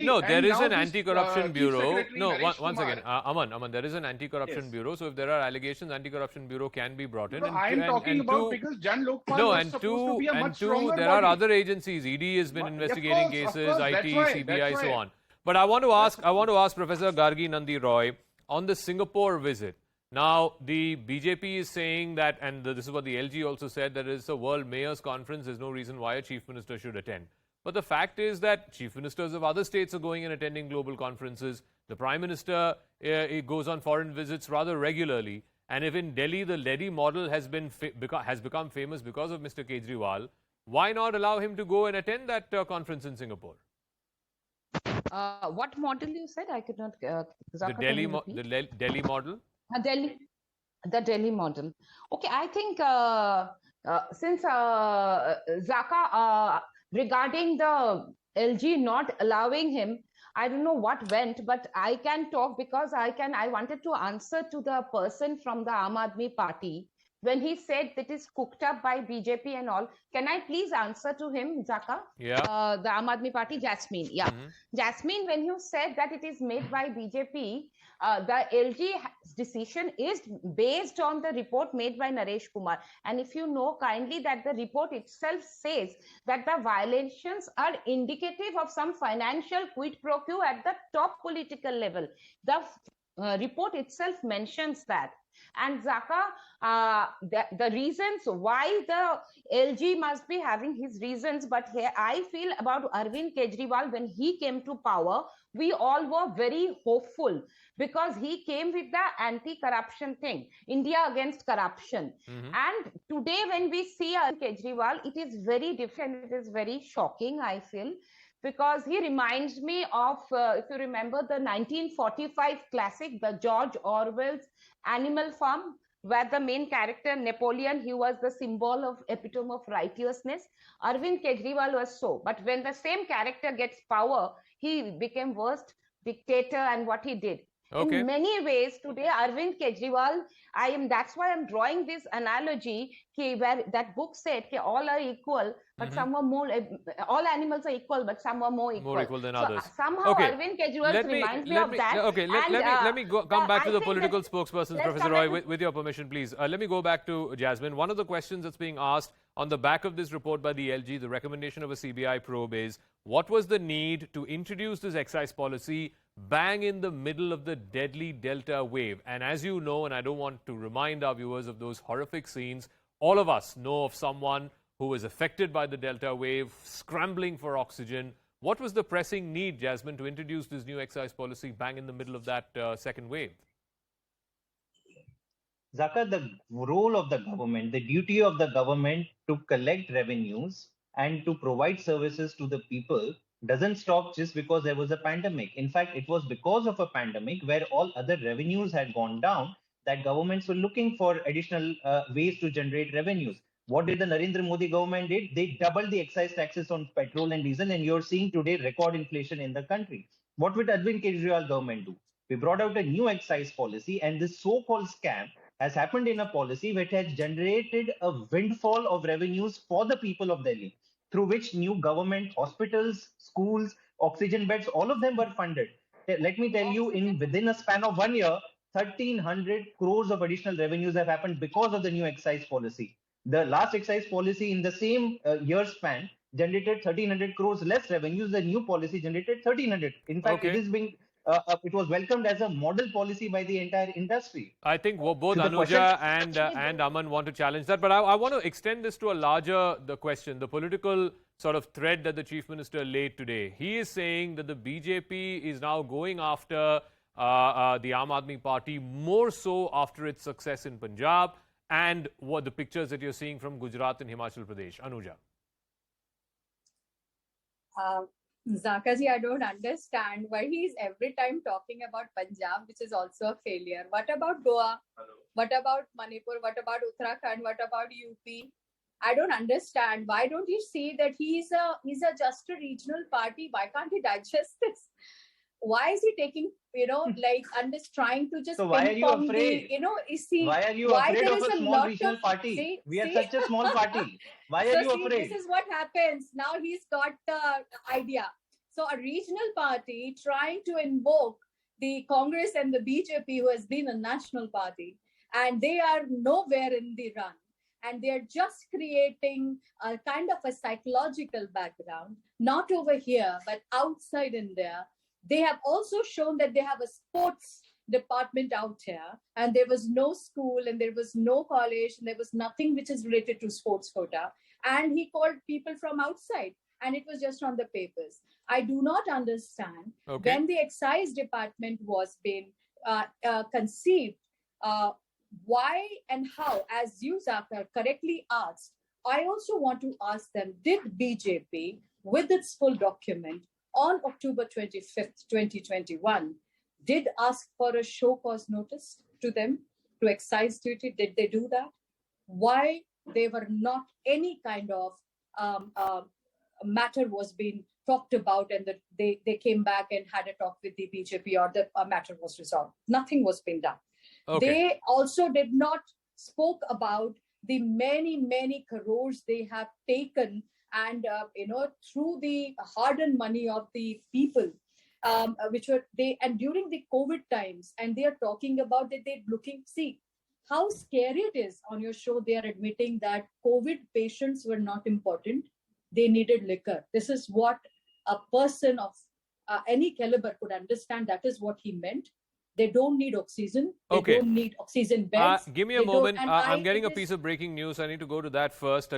No, there And is now an this, anti-corruption Chief bureau. Secretary No, Naresh once Kumar. again, Aman, there is an anti-corruption Yes. bureau. So if there are allegations, anti-corruption bureau can be brought in. No, I am talking about because Jan Lokpal was supposed to be a much stronger there body. are other agencies. ED has been investigating cases, Of course, IT, CBI, that's so why. on. But I want to ask Professor Gargi Nandi Roy on the Singapore visit. Now, the BJP is saying that, and this is what the L-G also said, that it's a World Mayors Conference. There's no reason why a chief minister should attend. But the fact is that chief ministers of other states are going and attending global conferences. The Prime Minister goes on foreign visits rather regularly. And if in Delhi the Delhi model has become famous because of Mr. Kejriwal, why not allow him to go and attend that conference in Singapore? What model you said? I could not. The Delhi model. The Delhi model. Okay, I think since Zaka regarding the L-G not allowing him, I don't know what went, but I can talk because I wanted to answer to the person from the Aam Aadmi Party when he said that is cooked up by BJP and all. Can I please answer to him, Zaka? Yeah. The Aam Aadmi Party, Jasmine. Yeah. Jasmine, when you said that it is made by BJP, the L-G decision is based on the report made by Naresh Kumar. And if you know kindly that the report itself says that the violations are indicative of some financial quid pro quo at the top political level. The report itself mentions that. And Zaka, the reasons why the L-G must be having his reasons, but here I feel about Arvind Kejriwal when he came to power, we all were very hopeful because he came with the anti-corruption thing, India against corruption. And today when we see Arvind Kejriwal, it is very different, it is very shocking, I feel. Because he reminds me of, if you remember, the 1945 classic, the George Orwell's Animal Farm, where the main character, Napoleon, he was the symbol of epitome of righteousness. Arvind Kejriwal was so. But when the same character gets power, he became worst dictator and what he did. Okay. In many ways, today, Arvind Kejriwal, that's why I'm drawing this analogy where that book said all are equal, but some are more, all animals are equal, but some are more equal. More equal than others. Somehow Arvind Kejriwal reminds me of that. Okay, let me come back to the political spokespersons, Professor Roy, with your permission, please. Let me go back to Jasmine. One of the questions that's being asked on the back of this report by the L-G, the recommendation of a CBI probe is, what was the need to introduce this excise policy bang in the middle of the deadly Delta wave? And as you know, and I don't want to remind our viewers of those horrific scenes, all of us know of someone who was affected by the Delta wave, scrambling for oxygen. What was the pressing need, Jasmine, to introduce this new excise policy bang in the middle of that second wave? Zaka, the role of the government, the duty of the government to collect revenues and to provide services to the people doesn't stop just because there was a pandemic. In fact, it was because of a pandemic where all other revenues had gone down that governments were looking for additional ways to generate revenues. What did the Narendra Modi government did? They doubled the excise taxes on petrol and diesel, and you're seeing today record inflation in the country. What would Arvind Kejriwal government do? We brought out a new excise policy, and this so-called scam has happened in a policy which has generated a windfall of revenues for the people of Delhi, through which new government hospitals, schools, oxygen beds, all of them were funded. Let me tell you, within a span of 1 year, 1,300 crores of additional revenues have happened because of the new excise policy. The last excise policy in the same year span generated 1,300 crores less revenues. The new policy generated 1,300. In fact, it is being it was welcomed as a model policy by the entire industry. I think both Anuja and Aman want to challenge that, but I want to extend this to a larger question, the political sort of thread that the Chief Minister laid today. He is saying that the BJP is now going after the Aam Aadmi Party more so after its success in Punjab and what the pictures that you're seeing from Gujarat and Himachal Pradesh. Anuja. Zaka ji, I don't understand why he is every time talking about Punjab, which is also a failure. What about Goa? Hello. What about Manipur? What about Uttarakhand? What about UP? I don't understand. Why don't you see that he's just a regional party? Why can't he digest this? Why is he taking, like, and is trying to just... So why are you afraid? Why are you afraid of a small regional party? We are such a small party. Why are you afraid? This is what happens. Now he's got the idea. So a regional party trying to invoke the Congress and the BJP, who has been a national party, and they are nowhere in the run. And they're just creating a kind of a psychological background, not over here, but outside India. They have also shown that they have a sports department out here, and there was no school, and there was no college, and there was nothing which is related to sports quota. And he called people from outside, and it was just on the papers. I do not understand when the excise department was being conceived, why and how, as you, Zakar, correctly asked. I also want to ask them, did BJP, with its full document on October 25th, 2021, did ask for a show cause notice to them, to excise duty? Did they do that? Why they were not any kind of matter was being talked about, and that they came back and had a talk with the BJP, or the matter was resolved? Nothing was being done. They also did not spoke about the many crores they have taken, and through the hard-earned money of the people, which were they, and during the COVID times, and they are talking about that they're looking, see how scary it is. On your show, they are admitting that COVID patients were not important. They needed liquor. This is what a person of any caliber could understand. That is what he meant. They don't need oxygen. They don't need oxygen beds. Give me a moment. I'm getting a piece of breaking news. I need to go to that first.